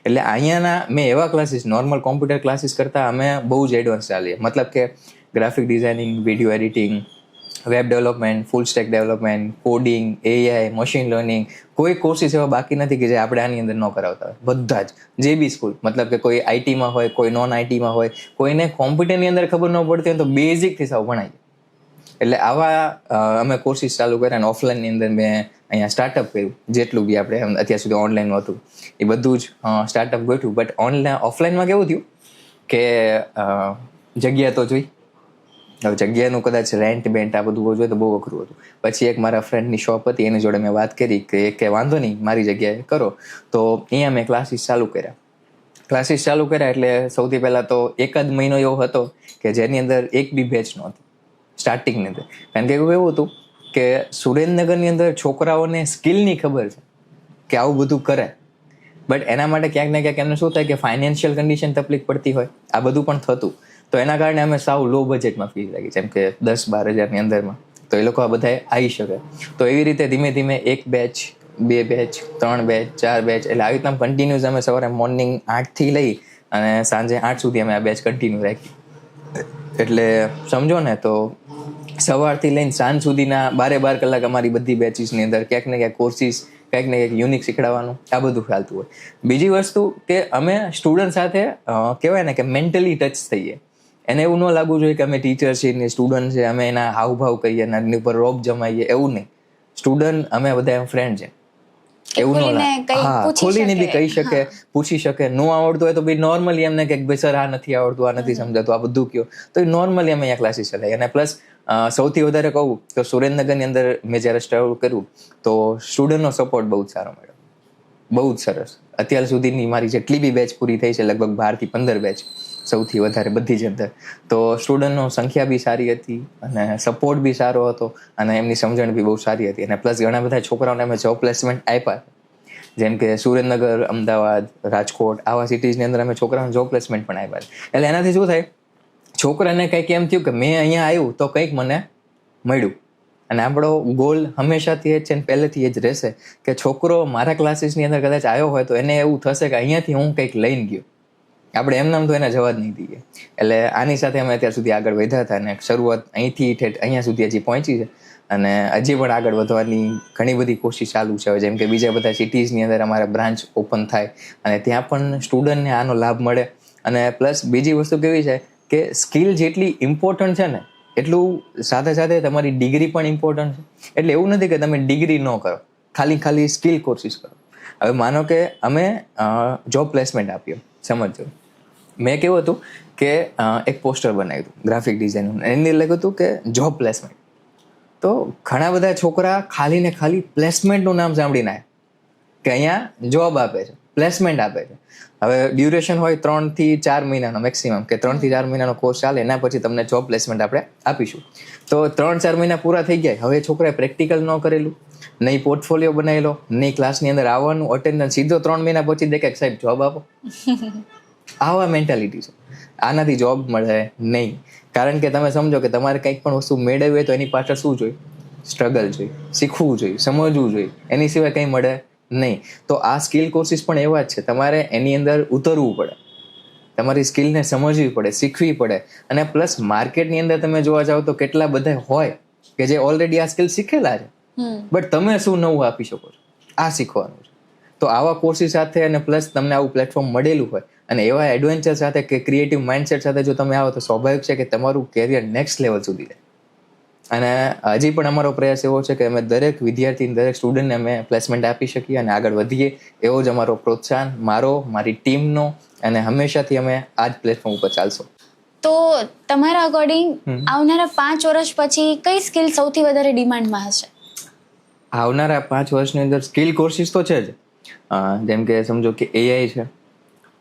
એટલે અહીંયાના મેં એવા ક્લાસીસ, નોર્મલ કોમ્પ્યુટર ક્લાસીસ કરતાં અમે બહુ જ એડવાન્સ ચાલીએ. મતલબ કે graphic designing, video editing, web development, full stack development, coding, AI, machine learning, કોઈ કોર્સિસ એવા બાકી નથી કે જે આપણે આની અંદર ન કરાવતા હોય. બધા જ જે બી સ્કૂલ, મતલબ કે કોઈ આઈટીમાં હોય, કોઈ નોન આઈટીમાં હોય, કોઈને કોમ્પ્યુટરની અંદર ખબર ન પડતી હોય તો બેઝિકથી સાવ ભણાવીએ. એટલે આવા અમે કોર્સિસ ચાલુ કર્યા અને ઓફલાઈનની અંદર મેં અહીંયા સ્ટાર્ટઅપ કર્યું. જેટલું બી આપણે અત્યાર સુધી ઓનલાઈન હતું એ બધું જ સ્ટાર્ટઅપ ગોઠવ્યું. બટ ઓફલાઈનમાં કેવું થયું કે જગ્યા તો જોઈ. હવે જગ્યાનું કદાચ રેન્ટ બેન્ટ આ બધું જોઈએ તો બહુ અઘરું હતું. પછી એક મારા ફ્રેન્ડની શોપ હતી, એની જોડે મેં વાત કરી કે વાંધો નહીં મારી જગ્યાએ કરો. તો અહીંયા મેં ક્લાસીસ ચાલુ કર્યા. એટલે સૌથી પહેલાં તો 1 જ મહિનો એવો હતો કે જેની અંદર એક બી બેચ નહોતી સ્ટાર્ટિંગની અંદર. કારણ કે એવું હતું કે સુરેન્દ્રનગરની અંદર છોકરાઓને સ્કિલની ખબર છે કે આવું બધું કરે. બટ એના માટે ક્યાંક ને ક્યાંક એમને શું થાય કે ફાઇનાન્શિયલ કન્ડિશન તકલીફ પડતી હોય, આ બધું પણ થતું. તો એના કારણે અમે સાવ લો બજેટમાં ફીસ રાખી, જેમ કે 10-12 હજારની અંદરમાં. તો એ લોકો આ બધા આવી શકે. તો એવી રીતે ધીમે ધીમે 1 બેચ, 2 બેચ, 3 બેચ, 4 બેચ, એટલે આવી રીતના કન્ટિન્યુઅસ અમે સવારે મોર્નિંગ 8 થી લઈ અને સાંજે 8 સુધી અમે આ બેચ કન્ટિન્યુ રાખી. એટલે સમજો ને તો સવારથી લઈને સાંજ સુધીના 12 કલાક અમારી બધી બેચીસની અંદર ક્યાંક ને ક્યાંક કોર્સિસ, ક્યાંક ને ક્યાંક યુનિક શીખડાવવાનું, આ બધું ચાલતું હોય. બીજી વસ્તુ કે અમે સ્ટુડન્ટ સાથે કહેવાય ને કે મેન્ટલી ટચ થઈએ. એને એવું ન લાગવું જોઈએ કે અમે ટીચર છીએ ને સ્ટુડન્ટ છે, અમે એના હાવભાવ કહીએ અને એની ઉપર રોબ જમાઈએ, એવું નહીં. સ્ટુડન્ટ અમે બધા ફ્રેન્ડ છે, એવું ન લાગે. હા, ખોલીને બી કહી શકે, પૂછી શકે. ન આવડતું હોય તો ભાઈ નોર્મલી એમને કે ભાઈ સર આ નથી આવડતું, આ નથી સમજાતું, આ બધું કયો. તો એ નોર્મલી અમે અહીંયા ક્લાસીસ ચલાવીએ. અને પ્લસ સૌથી વધારે કહું તો સુરેન્દ્રનગરની અંદર મેં જ્યારે સ્ટાર્ટ કર્યું તો સ્ટુડન્ટનો સપોર્ટ બહુ જ સારો મળ્યો, બહુ જ સરસ. અત્યાર સુધીની મારી જેટલી બી બેચ પૂરી થઈ છે, લગભગ 12 થી 15 બેચ સૌથી વધારે બધી જ અંદર. તો સ્ટુડન્ટનો સંખ્યા બી સારી હતી અને સપોર્ટ બી સારો હતો અને એમની સમજણ બી બહુ સારી હતી. અને પ્લસ ઘણા બધા છોકરાઓને અમે જોબ પ્લેસમેન્ટ આપ્યા, જેમ કે સુરેન્દ્રનગર, અમદાવાદ, રાજકોટ, આવા સિટીઝની અંદર અમે છોકરાઓને જોબ પ્લેસમેન્ટ પણ આપ્યા. એટલે એનાથી શું થાય, છોકરાને કંઈક એમ થયું કે મેં અહીંયા આવ્યું તો કંઈક મને મળ્યું. અને આપણો ગોલ હંમેશાથી એ જ છે ને પહેલેથી એ જ રહેશે કે છોકરો મારા ક્લાસીસની અંદર કદાચ આવ્યો હોય તો એને એવું થશે કે અહીંયાથી હું કંઈક લઈને ગયો. આપણે એમનામ તો એને જવા જ નહીં દઈએ. એટલે આની સાથે અમે અત્યાર સુધી આગળ વધ્યા હતા અને શરૂઆત અહીંથી ઠેઠ અહીંયા સુધી હજી પહોંચી છે અને હજી પણ આગળ વધવાની ઘણી બધી કોશિશ ચાલુ છે. જેમ કે બીજા બધા સિટીઝની અંદર અમારા બ્રાન્ચ ઓપન થાય અને ત્યાં પણ સ્ટુડન્ટને આનો લાભ મળે. અને પ્લસ બીજી વસ્તુ કેવી છે કે સ્કિલ જેટલી ઇમ્પોર્ટન્ટ છે ને એટલું સાથે સાથે તમારી ડિગ્રી પણ ઇમ્પોર્ટન્ટ છે. એટલે એવું નથી કે તમે ડિગ્રી ન કરો, ખાલી સ્કિલ કોર્સિસ કરો. હવે માનો કે અમે જોબ પ્લેસમેન્ટ આપ્યો, સમજો મેં કેવું હતું કે એક પોસ્ટર બનાવ્યું હતું ગ્રાફિક ડિઝાઇનનું, એની લખ્યું હતું કે જોબ પ્લેસમેન્ટ. તો ઘણા બધા છોકરા ખાલી ને ખાલી પ્લેસમેન્ટનું નામ સાંભળીને આવ્યા કે અહીંયા જોબ આપે છે, પ્લેસમેન્ટ આપે છે. હવે ડ્યુરેશન હોય 3 થી 4 મહિનાનો મેક્સિમમ, કે 3 થી 4 મહિનાનો કોર્સ ચાલે, એના પછી તમને જોબ પ્લેસમેન્ટ આપણે આપીશું. તો 3-4 મહિના પૂરા થઈ ગયા, હવે છોકરાએ પ્રેક્ટિકલ ન કરેલું, નહીં પોર્ટફોલિયો બનાવેલો, નહીં ક્લાસની અંદર આવવાનું અટેન્ડન્સ, સીધો 3 મહિના પછી દેખે સાહેબ જોબ આપો. આવા મેન્ટાલિટી છે. આનાથી જોબ મળે નહીં. કારણ કે તમે સમજો કે તમારે કંઈક પણ વસ્તુ મેળવવી હોય તો એની પાછળ શું જોઈએ? સ્ટ્રગલ જોઈએ, શીખવું જોઈએ, સમજવું જોઈએ. એની સિવાય કંઈ મળે નહીં. તો આ સ્કિલ કોર્સિસ પણ એવા જ છે. તમારે એની અંદર ઉતરવું પડે, તમારી સ્કિલને સમજવી પડે, શીખવી પડે. અને પ્લસ માર્કેટની અંદર તમે જોવા જાઓ તો કેટલા બધા હોય કે જે ઓલરેડી આ સ્કિલ શીખેલા છે, બટ તમે શું નવું આપી શકો છો, આ શીખવાનું છે. તો આવા કોર્સિસ સાથે અને પ્લસ તમને આવું પ્લેટફોર્મ મળેલું હોય અને એવા એડવેન્ચર સાથે કે ક્રિએટિવ માઇન્ડસેટ સાથે જો તમે આવો તો સ્વાભાવિક છે કે તમારું કેરિયર નેક્સ્ટ લેવલ સુધી જાય. અને હજી પણ અમારો પ્રયાસ એવો છે કે અમે દરેક વિદ્યાર્થી, દરેક સ્ટુડન્ટને અમે પ્લેસમેન્ટ આપી શકીએ અને આગળ વધીએ, એવો જ અમારો પ્રોત્સાહન મારી ટીમનો, અને હંમેશાથી અમે આ જ પ્લેટફોર્મ ઉપર ચાલશો. તો તમારા અકોર્ડિંગ આવનારા 5 વર્ષ પછી કઈ સ્કિલ સૌથી વધારે ડિમાન્ડમાં હશે? આવનારા 5 વર્ષની અંદર સ્કિલ કોર્સિસ તો છે જ. જેમ કે સમજો કે એઆઈ છે,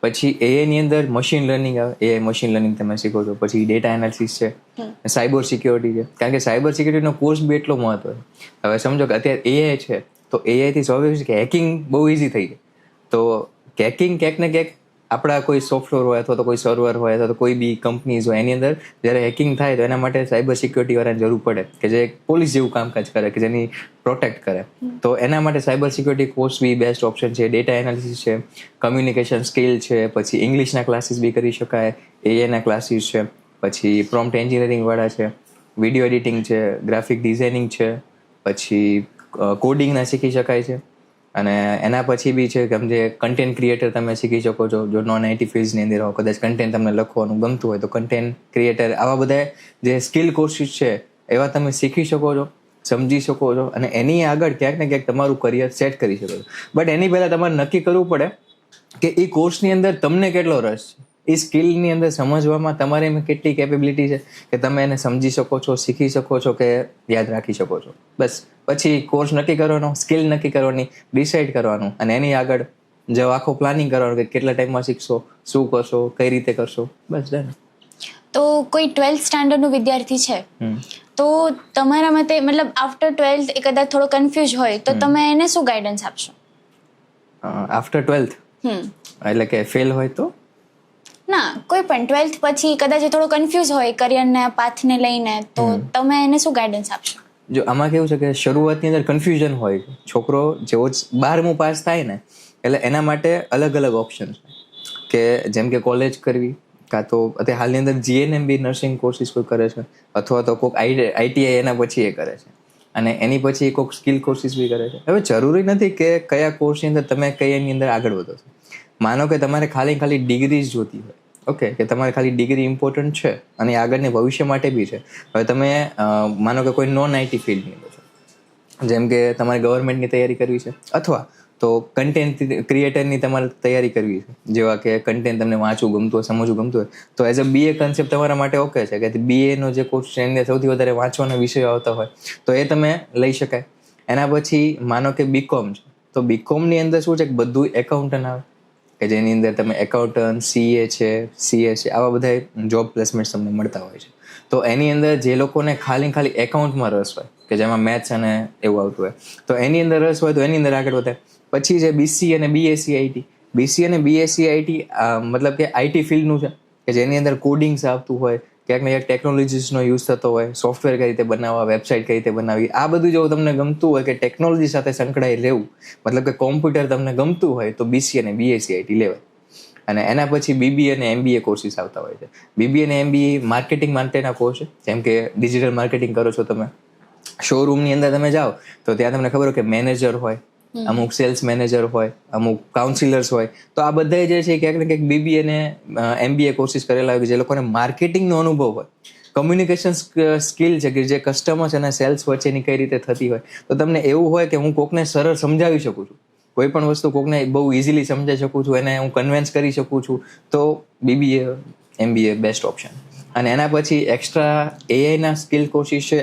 પછી એઆઈ ની અંદર મશીન લર્નિંગ આવે, એઆઈ મશીન લર્નિંગ તમે શીખો છો. પછી ડેટા એનાલિસિસ છે, સાયબર સિક્યોરિટી છે. કારણ કે સાયબર સિક્યોરિટીનો કોર્સ બી એટલો મહત્વ છે. હવે સમજો કે અત્યારે એઆઈ છે તો એઆઈથી સ્વાભાવિક છે કે હેકિંગ બહુ ઇઝી થઈ જાય. તો હેકિંગ ક્યાંક ને ક્યાંક આપણા કોઈ સોફ્ટવેર હોય અથવા તો કોઈ સર્વર હોય અથવા તો કોઈ બી કંપનીઝ હોય, એની અંદર જ્યારે હેકિંગ થાય તો એના માટે સાયબર સિક્યોરિટી વાળાની જરૂર પડે કે જે પોલીસ જેવું કામકાજ કરે, કે જેની પ્રોટેક્ટ કરે. તો એના માટે સાયબર સિક્યોરિટી કોર્સ બી બેસ્ટ ઓપ્શન છે. ડેટા એનાલિસિસ છે, કમ્યુનિકેશન સ્કિલ છે, પછી ઇંગ્લિશના ક્લાસીસ બી કરી શકાય, એઆઈના ક્લાસીસ છે, પછી પ્રોમ્પ્ટ એન્જિનિયરિંગ વાળા છે, વિડીયો એડિટિંગ છે, ગ્રાફિક ડિઝાઇનિંગ છે, પછી કોડિંગના શીખી શકાય છે. અને એના પછી બી છે કે જે કન્ટેન્ટ ક્રિએટર તમે શીખી શકો છો. જો નોન આઈટી ફિલ્ડની અંદર હો, કદાચ કન્ટેન્ટ તમને લખવાનું ગમતું હોય તો કન્ટેન્ટ ક્રિએટર, આવા બધા જે સ્કિલ કોર્સિસ છે એવા તમે શીખી શકો છો, સમજી શકો છો, અને એની આગળ ક્યાંક ને ક્યાંક તમારું કરિયર સેટ કરી શકો છો. બટ એની પહેલાં તમારે નક્કી કરવું પડે કે એ કોર્સની અંદર તમને કેટલો રસ છે, એ સ્કિલની અંદર સમજવામાં તમારે એમાં કેટલી કેપેબિલિટી છે કે તમે એને સમજી શકો છો, શીખી શકો છો, કે યાદ રાખી શકો છો. બસ પછી કોર્સ નક્કી કરવાનો, સ્કિલ નક્કી કરવાની, ડિસાઇડ કરવાનું, અને એની આગળ જો આખો પ્લાનિંગ કરવાનું કે કેટલા ટાઈમમાં શીખશો, શું કરશો, કઈ રીતે કરશો. બસ ડન. તો કોઈ 12th સ્ટાન્ડર્ડનો વિદ્યાર્થી છે તો તમારા મતે, મતલબ આફ્ટર 12th એ કદાચ થોડો કન્ફ્યુઝ હોય તો તમે એને શું ગાઈડન્સ આપશો? આફ્ટર 12th એટલે કે ફેલ હોય તો? ના, કોઈ પણ 12th પછી કદાચ એ થોડો કન્ફ્યુઝ હોય કરિયરના પાથને લઈને, તો તમે એને શું ગાઈડન્સ આપશો? જો આમાં કેવું છે કે શરૂઆતની અંદર કન્ફ્યુઝન હોય. છોકરો જેવો જ 12મું પાસ થાય ને એટલે એના માટે અલગ અલગ ઓપ્શન છે કે જેમ કે કોલેજ કરવી, કાં તો અત્યારે હાલની અંદર જીએનએમ બી નર્સિંગ કોર્સિસ કોઈ કરે છે, અથવા તો કોઈક આઈટીઆઈ એના પછી એ કરે છે, અને એની પછી કોઈક સ્કિલ કોર્સિસ બી કરે છે. હવે જરૂરી નથી કે કયા કોર્સની અંદર તમે કયાની અંદર આગળ વધો છો. માનો કે તમારે ખાલી ડિગ્રી જ જોતી હોય, ઓકે, કે તમારે ખાલી ડિગ્રી ઇમ્પોર્ટન્ટ છે અને આગળની ભવિષ્ય માટે બી છે. હવે તમે માનો કે કોઈ નોન આઈટી ફિલ્ડની અંદર છો, જેમ કે તમારે ગવર્મેન્ટની તૈયારી કરવી છે, અથવા તો કન્ટેન્ટ ક્રિએટરની તમારે તૈયારી કરવી છે, જેવા કે કન્ટેન્ટ તમને વાંચવું ગમતું હોય, સમજવું ગમતું હોય, તો એઝ અ બીએ કન્સેપ્ટ તમારા માટે ઓકે છે કે બીએનો જે કોર્સ છે એની સૌથી વધારે વાંચવાના વિષયો આવતા હોય તો એ તમે લઈ શકાય. એના પછી માનો કે બીકોમ છે, તો બીકોમની અંદર શું છે કે બધું એકાઉન્ટન્ટ આવે, કે જેની અંદર તમે એકાઉન્ટન્ટ, સીએ છે, આવા બધા જોબ પ્લેસમેન્ટ તમને મળતા હોય છે. તો એની અંદર જે લોકોને ખાલી એકાઉન્ટમાં રસ હોય, કે જેમાં મેથ્સ અને એવું આવતું હોય, તો એની અંદર રસ હોય તો એની અંદર આગળ વધે. પછી છે બીસી અને બીએસસી આઈટી. બીસી અને બીએસસી આઈટી મતલબ કે આઈટી ફિલ્ડનું છે, કે જેની અંદર કોડિંગ્સ આવતું હોય, ક્યાંક ને ક્યાંક ટેકનોલોજીસનો યુઝ થતો હોય, સોફ્ટવેર કઈ રીતે બનાવવા, વેબસાઇટ કઈ રીતે બનાવવી, આ બધું જો તમને ગમતું હોય કે ટેકનોલોજી સાથે સંકળાઈ રહેવું, મતલબ કે કોમ્પ્યુટર તમને ગમતું હોય તો બીસી અને બીએસસી આઈટી લેવાય. અને એના પછી બીબીએ અને એમબીએ કોર્સિસ આવતા હોય છે. બીબીએ અને એમબીએ માર્કેટિંગ માટેના કોર્સ છે. જેમ કે ડિજિટલ માર્કેટિંગ કરો છો તમે, શોરૂમની અંદર તમે જાઓ તો ત્યાં તમને ખબર હોય કે મેનેજર હોય, અમુક સેલ્સ મેનેજર હોય, અમુક કાઉન્સિલર્સ હોય, તો આ બધા જે છે ક્યાંક ને ક્યાંક બીબીએ ને MBA કોર્સિસ કરેલા હોય, જે લોકોને માર્કેટિંગનો અનુભવ હોય, કમ્યુનિકેશન સ્કિલ છે કે જે કસ્ટમર્સ અને સેલ્સ વચ્ચેની કઈ રીતે થતી હોય, તો તમને એવું હોય કે હું કોકને સરળ સમજાવી શકું છું, કોઈ પણ વસ્તુ કોકને બહુ ઇઝીલી સમજાવી શકું છું, એને હું કન્વિન્સ કરી શકું છું, તો BBA MBA બેસ્ટ ઓપ્શન. અને એના પછી એક્સ્ટ્રા AIના સ્કિલ કોર્સિસ છે,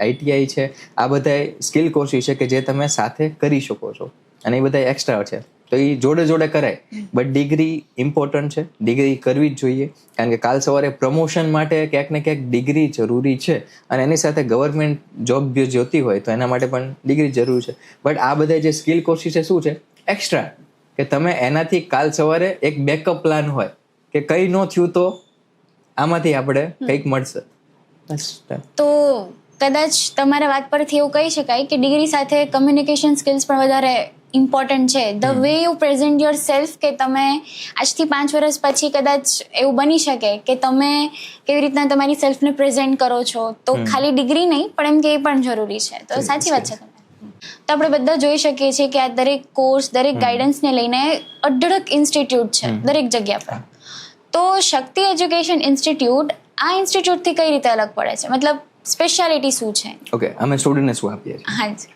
ITI છે, આ બધા સ્કિલ કોર્સિસ છે કે જે તમે સાથે કરી શકો છો, અને એ બધા એક્સ્ટ્રા છે, તો એ જોડે જોડે કરાય. બટ ડિગ્રી ઇમ્પોર્ટન્ટ છે, ડિગ્રી કરવી જ જોઈએ, કારણ કે કાલ સવારે પ્રમોશન માટે ક્યાંક ને ક્યાંક ડિગ્રી જરૂરી છે, અને એની સાથે ગવર્મેન્ટ જોબ જોતી હોય તો એના માટે પણ ડિગ્રી જરૂરી છે. બટ આ બધા જે સ્કિલ કોર્સિસ છે શું છે, એક્સ્ટ્રા, કે તમે એનાથી કાલ સવારે એક બેકઅપ પ્લાન હોય કે કંઈ ન થયું તો આમાંથી આપણે કંઈક મળશે. તો કદાચ તમારા વાત પરથી એવું કહી શકાય કે ડિગ્રી સાથે કમ્યુનિકેશન સ્કિલ્સ પણ વધારે ઇમ્પોર્ટન્ટ છે. The way you present your self, કે તમે આજથી 5 વર્ષ પછી કદાચ એવું બની શકે કે તમે કેવી રીતના તમારી સેલ્ફને પ્રેઝન્ટ કરો છો, તો ખાલી ડિગ્રી નહીં પણ એમ કે એ પણ જરૂરી છે. તો સાચી વાત છે. તો આપણે બધા જોઈ શકીએ છીએ કે આ દરેક કોર્સ, દરેક ગાઈડન્સને લઈને અઢળક ઇન્સ્ટિટ્યૂટ છે દરેક જગ્યા પર. તો શક્તિ એજ્યુકેશન ઇન્સ્ટિટ્યૂટ આ ઇન્સ્ટિટ્યૂટથી કઈ રીતે અલગ પડે છે, મતલબ સ્પેશિયાલિટી શું છે? ઓકે, અમે સ્ટુડન્ટને શું આપીએ છીએ? હાજી.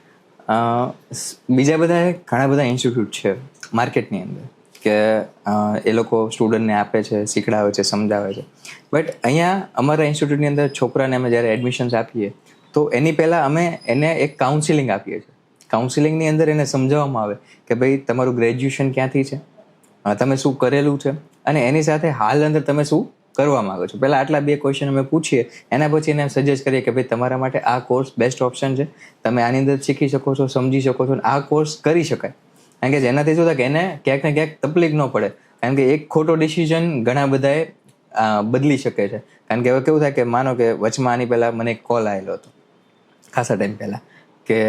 બીજા બધા ઘણા બધા ઇન્સ્ટિટ્યૂટ છે માર્કેટની અંદર કે એ લોકો સ્ટુડન્ટને આપે છે, શીખડાવે છે, સમજાવે છે. બટ અહીંયા અમારા ઇન્સ્ટિટ્યૂટની અંદર છોકરાને અમે જ્યારે એડમિશન્સ આપીએ તો એની પહેલાં અમે એને એક કાઉન્સિલિંગ આપીએ છીએ. કાઉન્સિલિંગની અંદર એને સમજાવવામાં આવે કે ભાઈ તમારું ગ્રેજ્યુએશન ક્યાંથી છે, તમે શું કરેલું છે, અને એની સાથે હાલ અંદર તમે શું કરવા માંગો છો. પહેલાં આટલા 2 ક્વેશ્ચન અમે પૂછીએ, એના પછી એને સજેસ્ટ કરીએ કે ભાઈ તમારા માટે આ કોર્સ બેસ્ટ ઓપ્શન છે, તમે આની અંદર શીખી શકો છો, સમજી શકો છો, આ કોર્સ કરી શકાય. કારણ કે જેનાથી શું થાય કે એને ક્યાંક ને ક્યાંક તકલીફ ન પડે, કારણ કે એક ખોટો ડિસિઝન ઘણા બધાએ બદલી શકે છે. કારણ કે હવે કેવું થાય કે માનો કે વચમાં આની પહેલાં મને એક કોલ આવેલો હતો ખાસા ટાઈમ પહેલાં કે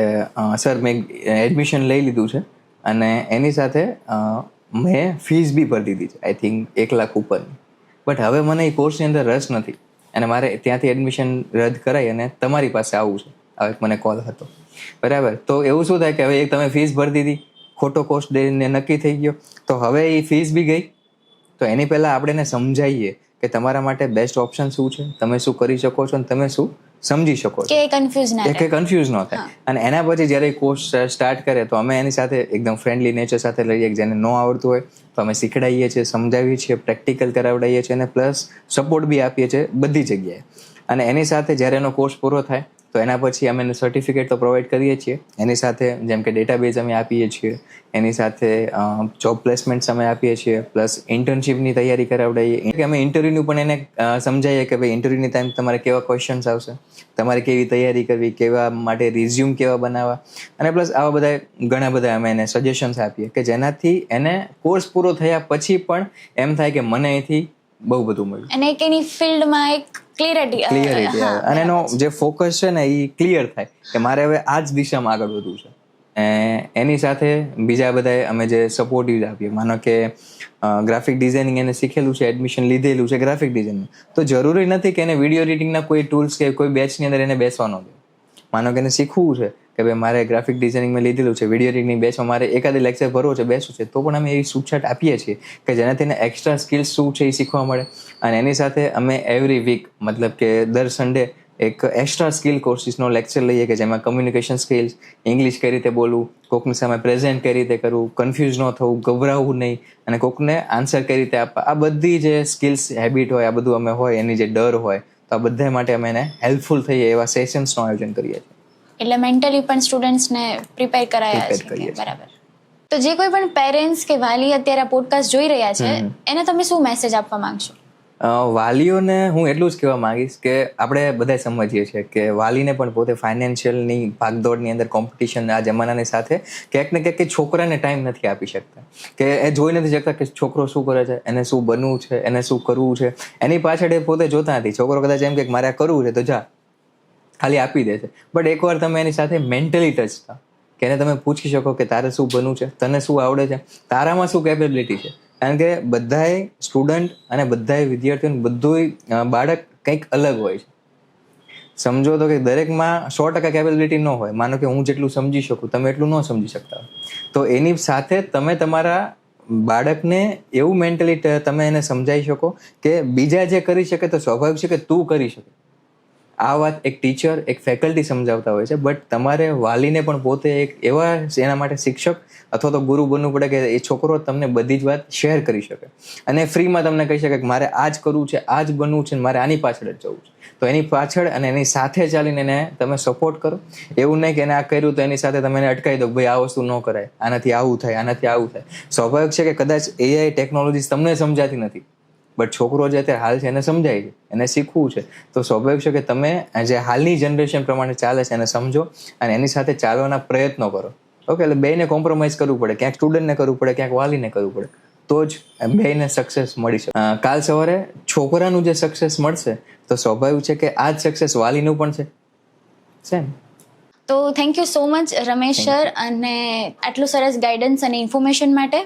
સર મેં એડમિશન લઈ લીધું છે અને એની સાથે મેં ફીસ બી ભરી દીધી છે, આઈ થિંક 1 લાખ ઉપરની, બટ હવે મને એ કોર્સની અંદર રસ નથી અને મારે ત્યાંથી એડમિશન રદ કરાવી અને તમારી પાસે આવવું છે. હવે મને કોલ હતો, બરાબર. તો એવું શું થાય કે હવે એક તમે ફીસ ભરી દીધી, ખોટો કોર્સ દઈને નક્કી થઈ ગયો, તો હવે એ ફીસ બી ગઈ. તો એની પહેલાં આપણે એને સમજાવીએ કે તમારા માટે બેસ્ટ ઓપ્શન શું છે, તમે શું કરી શકો છો અને તમે શું સમજી શકો છો, કે કન્ફ્યુઝ ન થાય. અને એના પછી જ્યારે કોર્સ સ્ટાર્ટ કરે તો અમે એની સાથે એકદમ ફ્રેન્ડલી નેચર સાથે લઈએ, જેને ન આવડતું હોય તો અમે શીખડાવીએ છીએ, સમજાવીએ છીએ, પ્રેક્ટિકલ કરાવડાવીએ છીએ અને પ્લસ સપોર્ટ બી આપીએ છીએ બધી જગ્યાએ. અને એની સાથે જ્યારે એનો કોર્સ પૂરો થાય તો એના પછી અમે એને સર્ટિફિકેટ તો પ્રોવાઈડ કરીએ છીએ, એની સાથે જેમ કે ડેટાબેઝ અમે આપીએ છીએ, એની સાથે જોબ પ્લેસમેન્ટ્સ અમે આપીએ છીએ, પ્લસ ઇન્ટર્નશિપની તૈયારી કરાવડાવીએ. અમે ઇન્ટરવ્યૂનું પણ એને સમજાવીએ કે ભાઈ ઇન્ટરવ્યૂની ટાઈમ તમારે કેવા ક્વેશ્ચન્સ આવશે, તમારે કેવી તૈયારી કરવી, કેવા માટે રિઝ્યુમ કેવા બનાવવા, અને પ્લસ આવા બધા ઘણા બધા અમે એને સજેશન્સ આપીએ કે જેનાથી એને કોર્સ પૂરો થયા પછી પણ એમ થાય કે મને અહીંથી બહુ બધું મળ્યું અને એની ફિલ્ડમાં એક ક્લિયરિટી આવે અને એનો જે ફોકસ છે ને એ ક્લિયર થાય કે મારે હવે આ જ દિશામાં આગળ વધવું છે. એની સાથે બીજા બધા અમે જે સપોર્ટિવ આપીએ, માનો કે ગ્રાફિક ડિઝાઇનિંગ એને શીખેલું છે, એડમિશન લીધેલું છે ગ્રાફિક ડિઝાઇનિંગ, તો જરૂરી નથી કે એને વિડીયો એડિટિંગના કોઈ ટૂલ્સ કે કોઈ બેચની અંદર એને બેસવાનો દે. માનો કે એને શીખવું છે કે ભાઈ મારે ગ્રાફિક ડિઝાઇનિંગ મેં લીધેલું છે, વિડીયો એડિટિંગ બેસમાં મારે એકાદ લેક્ચર ભરવો છે, બેસવું છે, તો પણ અમે એવી છૂટછાટ આપીએ છીએ કે જેનાથી એને એક્સ્ટ્રા સ્કિલ્સ શું છે એ શીખવા મળે. અને એની સાથે અમે એવરી વીક મતલબ કે દર સન્ડે એક એક્સ્ટ્રા સ્કિલ કોર્સિસનો લેક્ચર લઈએ કે જેમાં કમ્યુનિકેશન સ્કિલ્સ, ઇંગ્લિશ કઈ રીતે બોલવું, કોકની સામે પ્રેઝન્ટ કઈ રીતે કરવું, કન્ફ્યુઝ ન થવું, ગભરાવવું નહીં, અને કોકને આન્સર કઈ રીતે આપવા, આ બધી જે સ્કિલ્સ હેબિટ હોય, આ બધું અમે હોય, એની જે ડર હોય, તો આ બધા માટે અમે એને હેલ્પફુલ થઈએ એવા સેશન્સનું આયોજન કરીએ છીએ. એટલે મેન્ટલી પણ સ્ટુડન્ટ્સને પ્રિપેર કરાયા છે. બરાબર. તો જે કોઈ પણ પેરેન્ટ્સ કે વાલી અત્યારે આ પોડકાસ્ટ જોઈ રહ્યા છે એને તમે શું મેસેજ આપવા માંગશો? વાલીઓને હું એટલું જ કહેવા માંગીશ કે આપણે બધા સમજીએ છીએ કે વાલીને પણ પોતે ફાઇનાન્શિયલની ભાગદોડની અંદર કોમ્પિટિશન આ જમાનાની સાથે ક્યાંક ને ક્યાંક છોકરાને ટાઈમ નથી આપી શકતા, કે એ જોઈ નથી શકતા કે છોકરો શું કરે છે, એને શું બનવું છે, એને શું કરવું છે, એની પાછળ એ પોતે જોતા નથી. છોકરો કદાચ એમ કે મારે આ કરવું છે તો જા ખાલી આપી દે છે. બટ એકવાર તમે એની સાથે મેન્ટલી ટચ થાવ, કે એને તમે પૂછી શકો કે તારે શું બનવું છે, તને શું આવડે છે, તારામાં શું કેપેબિલિટી છે. કારણ કે બધાય સ્ટુડન્ટ અને બધાય વિદ્યાર્થીઓને બધું બાળક કંઈક અલગ હોય છે. સમજો તો કે દરેકમાં 100% કેપેબિલિટી ન હોય. માનો કે હું જેટલું સમજી શકું તમે એટલું ન સમજી શકતા હોય, તો એની સાથે તમે તમારા બાળકને એવું મેન્ટલી તમે એને સમજાવી શકો કે બીજા જે કરી શકે તો સ્વાભાવિક છે કે તું કરી શકે. આ વાત એક ટીચર, એક ફેકલ્ટી સમજાવતા હોય છે, બટ તમારે વાલીને પણ પોતે એક એવા એના માટે શિક્ષક અથવા તો ગુરુ બનવું પડે કે એ છોકરો તમને બધી જ વાત શેર કરી શકે અને ફ્રીમાં તમને કહી શકે કે મારે આ જ કરવું છે, આ જ બનવું છે, મારે આની પાછળ જ જવું છે. તો એની પાછળ અને એની સાથે ચાલીને એને તમે સપોર્ટ કરો. એવું નહીં કે એને આ કર્યું તો એની સાથે તમે એને અટકાવી દો, ભાઈ આ વસ્તુ ન કરાય, આનાથી આવું થાય, આનાથી આવું થાય. સ્વાભાવિક છે કે કદાચ AI ટેકનોલોજી તમને સમજાતી નથી, બટ છોકરો જે અત્યારે હાલ છે એને સમજાય છે, એને શીખવું છે. તો સ્વાભાવિક છે કે તમે જે હાલની જનરેશન પ્રમાણે ચાલે છે એને સમજો અને એની સાથે ચાલવાના પ્રયત્નો કરો. ઓકે, એટલે બેને કોમ્પ્રોમાઇઝ કરવું પડે, ક્યાંક સ્ટુડન્ટને કરવું પડે, ક્યાંક વાલીને કરવું પડે, તો જ બેને સક્સેસ મળી શકે. કાલ સવારે છોકરાનું જે સક્સેસ મળશે તો સ્વાભાવિક છે કે આ જ સક્સેસ વાલીનું પણ છે ને. તો thank you so much Ramesh sir, અને આટલું સરસ ગાઈડન્સ અને ઇન્ફોર્મેશન માટે.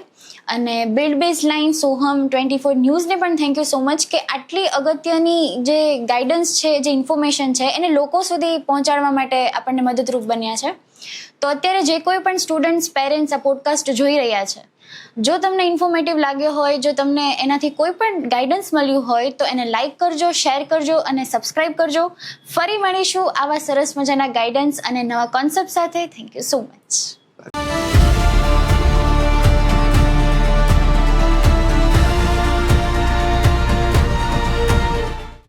અને બિલ્ડ બેઝ લાઇન સોહમ 24 ન્યૂઝને પણ થેન્ક યુ સો મચ કે આટલી અગત્યની જે ગાઈડન્સ છે, જે ઇન્ફોર્મેશન છે એને લોકો સુધી પહોંચાડવા માટે આપણને મદદરૂપ બન્યા છે. તો અત્યારે જે કોઈ પણ સ્ટુડન્ટ્સ, પેરેન્ટ્સ આ પોડકાસ્ટ જોઈ રહ્યા છે, જો તમને ઇન્ફોર્મેટિવ લાગ્યો હોય, જો તમને એનાથી કોઈ પણ ગાઈડન્સ મળ્યું હોય તો એને લાઇક કરજો, શેર કરજો અને સબસ્ક્રાઇબ કરજો. ફરી મળીશું આવા સરસ મજાના ગાઈડન્સ અને નવા કોન્સેપ્ટ સાથે. Thank you so much.